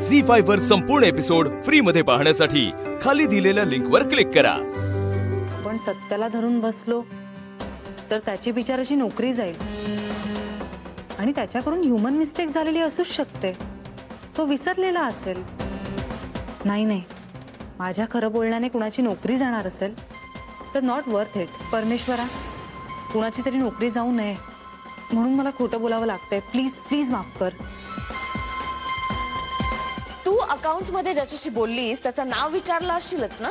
झी5 वर संपूर्ण episode free मध्ये पाहण्यासाठी खाली दिलेल्या लिंकवर क्लिक करा। पण सत्याला धरून बसलो तर त्याची बिचाराची नोकरी जाईल आणि त्याच्याकडून ह्युमन मिस्टेक झालेली असूच शकते। तो विसरलेला असेल। नाही, माझ्या खरं बोलण्याने कुणाची नोकरी जाणार असेल तर नॉट वर्थ इट। परमेश्वरा, कुणाची तरी नोकरी जाऊ नये म्हणून मला खोटं बोलावं लागतंय। प्लीज प्लीज माफ कर। तू अकाउंट्स मध्ये ज्याच्याशी बोललीस त्याचं नाव विचारलं असशीलच ना?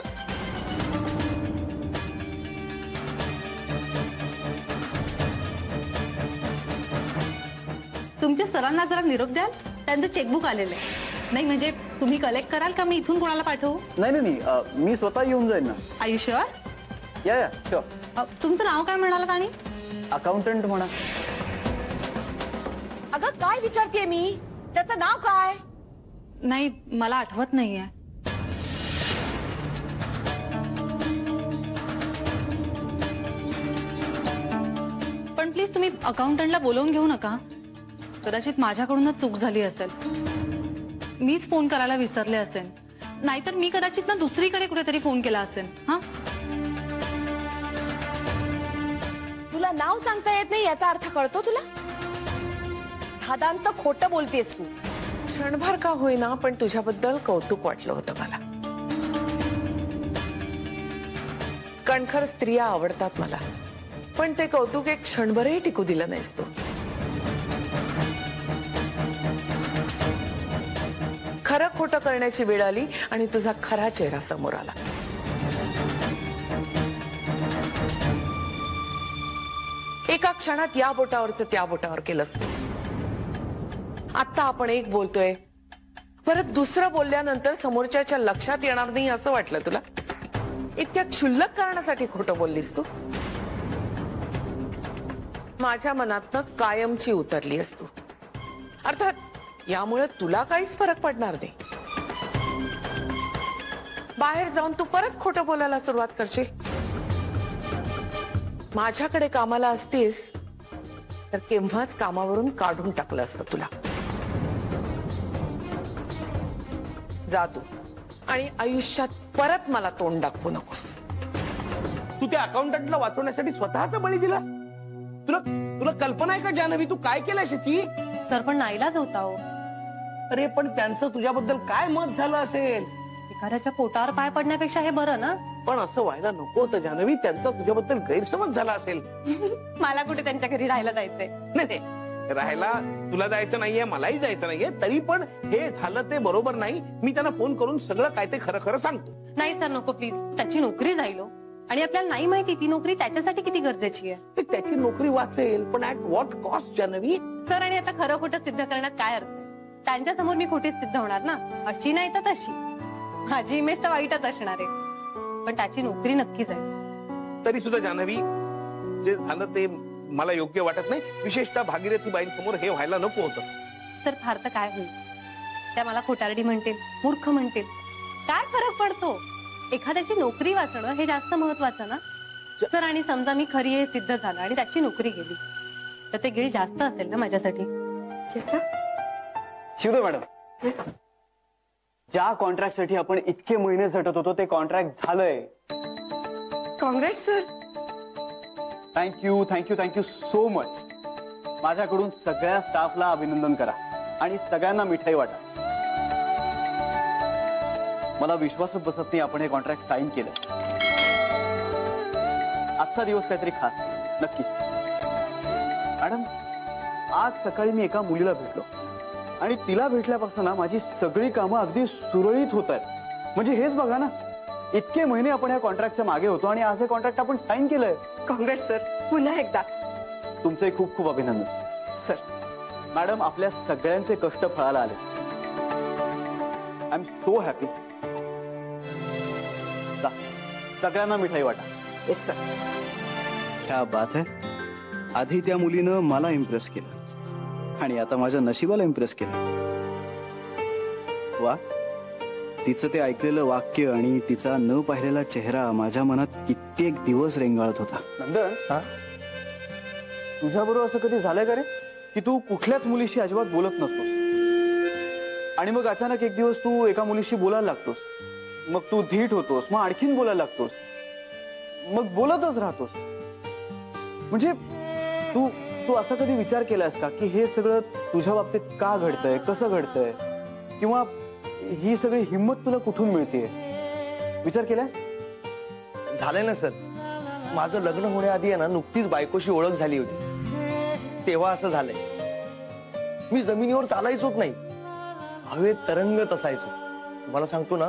तुमच्या सरांना जरा निरोप द्याल? त्यांचं चेकबुक आलेलं आहे। नाही म्हणजे तुम्ही कलेक्ट कराल का? मी इथून कोणाला पाठवू? नाही, मी स्वतः येऊन जाईन ना। Are you sure? या शुअर। तुमचं नाव काय म्हणाला? आणि अकाउंटंट म्हणा। अगं काय विचारतेय मी? त्याचं नाव काय? नाही, मला आठवत नाहीये। पण प्लीज तुम्ही अकाउंटंटला बोलवून घेऊ नका। कदाचित माझ्याकडूनच चूक झाली असेल। मीच फोन करायला विसरले असेल। नाहीतर मी कदाचित ना दुसरीकडे कुठेतरी फोन केला असेल। हा, तुला नाव सांगता येत नाही याचा अर्थ कळतो तुला? धादांत खोटं बोलतेस तू। क्षणभर का होईना पण तुझ्याबद्दल कौतुक वाटलं होतं मला। कणखर स्त्रिया आवडतात मला, पण ते कौतुक एक क्षणभरही टिकू दिलं नाहीस तू। खरं खोटं करण्याची वेळ आली आणि तुझा खरा चेहरा समोर आला। एका क्षणात या बोटावरचं त्या बोटावर केलंस तू। आता आपण एक बोलतोय, परत दुसरं बोलल्यानंतर समोरच्याच्या लक्षात येणार नाही असं वाटलं तुला? इतक्या क्षुल्लक कारणासाठी खोटं बोललीस तू? माझ्या मनातनं कायमची उतरलीस तू। अर्थात यामुळे तुला काहीच फरक पडणार नाही। बाहेर जाऊन तू परत खोटं बोलायला सुरुवात करशील। माझ्याकडे कामाला असतीस तर केव्हाच कामावरून काढून टाकलं असतं तुला। जा तू आणि आयुष्यात परत मला तोंड दाखवू नकोस। तू त्या अकाउंटंटला वाचवण्यासाठी स्वतःचा बळी दिलास? तुला कल्पना आहे का जान्हवी तू काय केलंय शची? सर पण नाईलाज होता हो। अरे पण त्यांचं तुझ्याबद्दल काय मत झालं असेल? एखाद्याच्या पोटावर पाय पडण्यापेक्षा हे बरं ना? पण असं व्हायला नको होतं जान्हवी। त्यांचा तुझ्याबद्दल गैरसमज झाला असेल। मला कुठे त्यांच्या घरी राहायला जायचंय? नाही, राहायला तुला जायचं नाहीये, मलाही जायचं नाहीये, तरी पण हे झालं ते बरोबर नाही। मी त्यांना फोन करून सगळं काय ते खरं खरं सांगतो। नाही सर, नको प्लीज। त्याची नोकरी जाईल आणि आपल्याला नाही माहिती ती नोकरी त्याच्यासाठी किती गरजेची आहे। त्याची नोकरी वाचेल पण at what cost Janhavi? Sir, आणि आता खरं खोटं सिद्ध करण्यात काय अर्थ आहे? त्यांच्या समोर मी खोटीच सिद्ध होणार ना। अशी नाही तर तशी माझी इमेज तर वाईटच असणार आहे, पण त्याची नोकरी नक्की जाईल। तरी सुद्धा जान्हवी, जे झालं ते मला योग्य वाटत नाही। विशेषतः भागीरथी बाईंसमोर हे व्हायला नको होतं। तर फार तर काय होईल? त्या मला खोटारडी म्हणतील, मूर्ख म्हणतील, काय फरक पडतो? एखाद्याची नोकरी वाचणं हे जास्त महत्वाचं ना सर। आणि समजा मी खरी हे सिद्ध झालं आणि त्याची नोकरी गेली तर ते गिल्ट जास्त असेल ना माझ्यासाठी? शिवदे मॅडम, ज्या कॉन्ट्रॅक्टसाठी आपण इतके महिने झटत होतो ते कॉन्ट्रॅक्ट झालंय। Congress sir. Thank you so much. माझ्याकडून सगळ्या स्टाफला अभिनंदन करा आणि सगळ्यांना मिठाई वाटा। मला विश्वासच बसत नाही आपण हे कॉन्ट्रॅक्ट साईन केलं। आजचा दिवस काहीतरी खास नक्की। मॅडम, आज सकाळी मी एका मुलीला भेटलो आणि तिला भेटल्यापासून माझी सगळी कामं अगदी सुरळीत होत आहेत। म्हणजे हेच बघा ना, इतके महिने आपण या कॉन्ट्रॅक्टच्या मागे होतो आणि आज हे कॉन्ट्रॅक्ट आपण साईन केलंय। काँग्रेस सर, पुन्हा एकदा तुमचे खूप खूप अभिनंदन सर। मॅडम, आपल्या सगळ्यांचे कष्ट फळाला आले। I am so happy. सगळ्यांना मिठाई वाटा। Yes sir. क्या बात है। आधी त्या मुलीनं मला इम्प्रेस केलं आणि आता माझ्या नशिबाला इम्प्रेस केलं। वा, तिचं ते ऐकलेलं वाक्य आणि तिचा न पाहिलेला चेहरा माझ्या मनात कित्येक दिवस रेंगाळत होता। नंदन, तुझ्याबरोबर असं कधी झालंय का रे की तू कुठल्याच मुलीशी अजिबात बोलत नसतोस आणि मग अचानक एक दिवस तू एका मुलीशी बोलायला लागतोस, मग तू धीट होतोस, मग आणखीन बोलायला लागतोस, मग बोलतच राहतोस. म्हणजे तू तू असा कधी विचार केलास का की हे सगळं तुझ्या बाबतीत का घडतंय, कसं घडतंय, किंवा ही सगळी हिंमत तुला कुठून मिळतेय? विचार केलास? झालंय ना सर. माझं लग्न होण्याआधी आहे ना नुकतीच बायकोशी ओळख झाली होती, तेव्हा असं झालंय. मी जमिनीवर चालायचोच नाही, हवेत तरंगत असायचो. तुम्हाला सांगतो ना,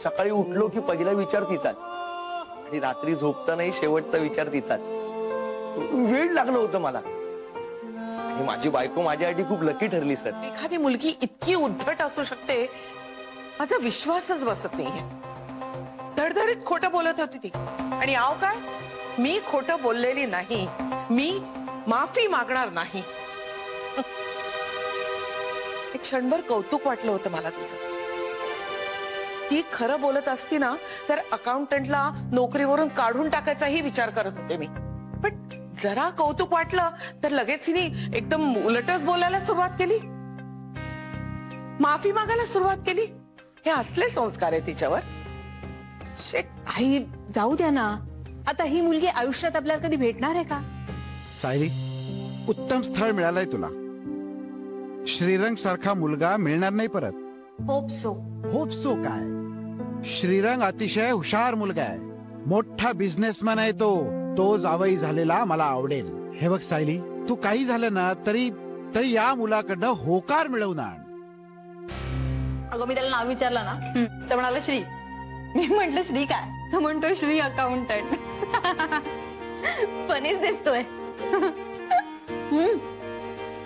सकाळी उठलो की पहिला विचार तिचाच, आणि रात्री झोपतानाही शेवटचा विचार तिचाच. वेळ लागलं होतं मला, आणि माझी बायको माझ्यासाठी खूप लकी ठरली सर. एखादी मुलगी इतकी उद्धट असू शकते, माझा विश्वासच बसत नाहीये. धडधडीत खोटं बोलत होती ती, आणि आव काय, मी खोटं बोललेली नाही, मी माफी मागणार नाही. एक क्षणभर कौतुक वाटलं होतं मला तिचं. ती खरं बोलत असती ना तर अकाउंटंटला नोकरीवरून काढून टाकायचाही विचार करत होते मी. पण जरा कौतुक वाटलं तर लगेच तिने एकदम उलटच बोलायला सुरुवात केली, माफी मागायला सुरुवात केली. हे असले संस्कार आहे तिच्यावर. आई जाऊ द्या ना, आता ही मुलगी आयुष्यात आपल्याला कधी भेटणार आहे का? सायली, उत्तम स्थळ मिळालंय तुला. श्रीरंग सारखा मुलगा मिळणार नाही परत. Hope so. होप सो काय, श्रीरंग अतिशय हुशार मुलगा आहे, मोठा बिझनेसमॅन आहे तो जावई झालेला मला आवडेल. हे बघ सायली, तू काही झालं ना तरी या मुलाकडनं होकार मिळवून आण. अगं मी त्याला नाव विचारलं ना तर म्हणाला श्री. मी म्हंटल श्री काय, तर म्हणतो श्री अकाउंटंट. फनीच दिसतोय.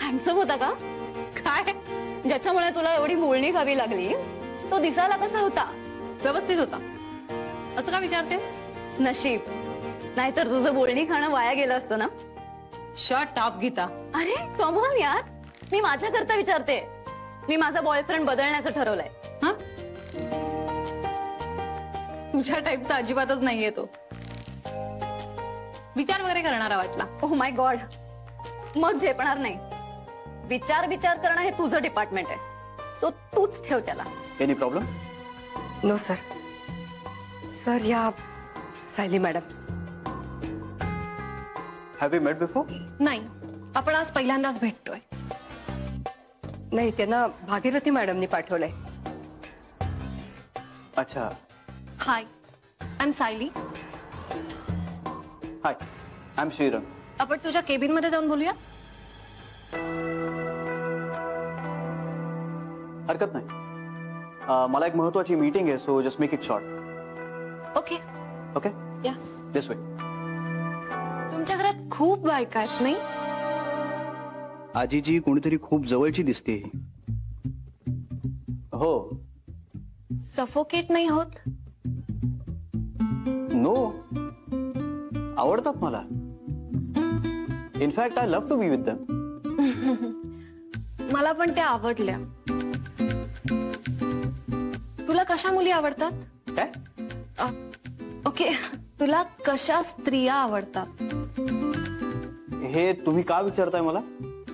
हँडसम होता का काय? ज्याच्यामुळे तुला एवढी बोलणी खावी लागली तो दिसायला कसा होता? व्यवस्थित होता. असं का विचारतेस? नशीब, नाहीतर तुझं बोलणी खाणं वाया गेलं असतं ना. Shut up Geeta. अरे कम ऑन यार, मी माझ्याकरता विचारते. मी माझा बॉयफ्रेंड बदलण्याचं ठरवलंय. हा, तुझ्या टाईपचा अजिबातच नाहीये तो. विचार वगैरे करणारा वाटला. ओह माय गॉड, मग झेपणार नाही. विचार करणं हे तुझं डिपार्टमेंट आहे, तो तूच ठेव त्याला. Any problem? No sir. Sir या Sayali madam. Have you met before? नाही, आपण आज पहिल्यांदाच भेटतोय. नाही, त्यांना भागीरथी मॅडमनी पाठवलंय. अच्छा. Hi, I am Sayali. Hi, I am Shrirang. आपण तुझ्या केबिन मध्ये जाऊन बोलूया. हरकत नाही. मला एक महत्वाची मीटिंग आहे, so just make it short. Okay okay, yeah. This वे. तुमच्या घरात खूप बायका आहेत नाही? आजीजी कोणीतरी खूप जवळची दिसते. हो. सफोकेट नाही होत? नो, आवडतात मला. In fact I love to be with them. मला पण त्या आवडल्या. तुला कशा मुली आवडतात? काय? ओके, तुला कशा स्त्रिया आवडतात? हे तुम्ही का विचारताय मला?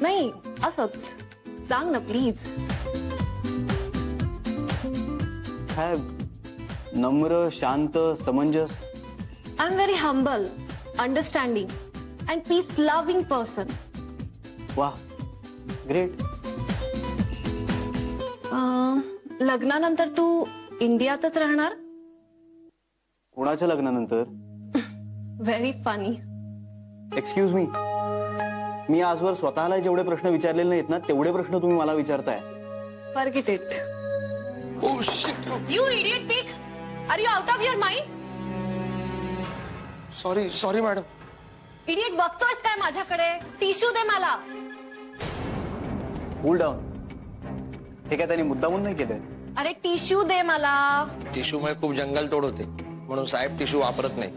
नाही, असंच सांग ना प्लीज. काय नम्र, शांत, समंजस. I am very humble, understanding and peace loving person. वाह, ग्रेट. लग्नानंतर तू इंडियातच राहणार? कोणाच्या लग्नानंतर? Very funny. एक्सक्यूज मी, मी आजवर स्वतःला जेवढे प्रश्न विचारलेले नाहीत ना तेवढे प्रश्न तुम्ही मला विचारताय. Forget it. Oh shit. You idiot pig! Are you out of your mind? Sorry madam. Idiot बघतोयस काय माझ्याकडे? टिश्यू दे मला. Cool down. हे काय त्यांनी मुद्दामून नाही केलंय. अरे टिश्यू दे मला. टिश्यूमुळे खूप जंगल तोड होते, म्हणून साहेब टिश्यू वापरत नाही.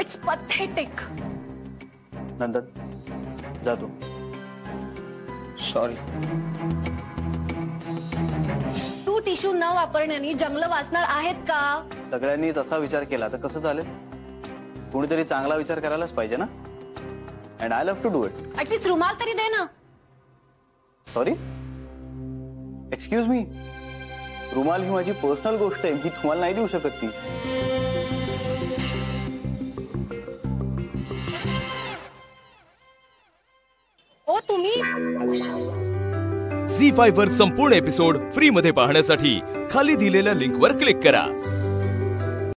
It's pathetic. नंदन, जा तू. सॉरी. तू टिश्यू न वापरण्याने जंगल वाचणार आहेत का? सगळ्यांनी तसा विचार केला तर कसं चालेल? कोणीतरी चांगला विचार करायलाच पाहिजे ना. And I love to do it. At least रुमाल तरी दे ना. सॉरी, एक्सक्यूज मी, रुमाल ही माझी पर्सनल गोष्ट आहे, मी तुम्हाला नाही देऊ शकत ती. ओ तुम्ही झी5 वर संपूर्ण एपिसोड फ्री मध्ये पाहण्यासाठी खाली दिलेल्या लिंकवर क्लिक करा.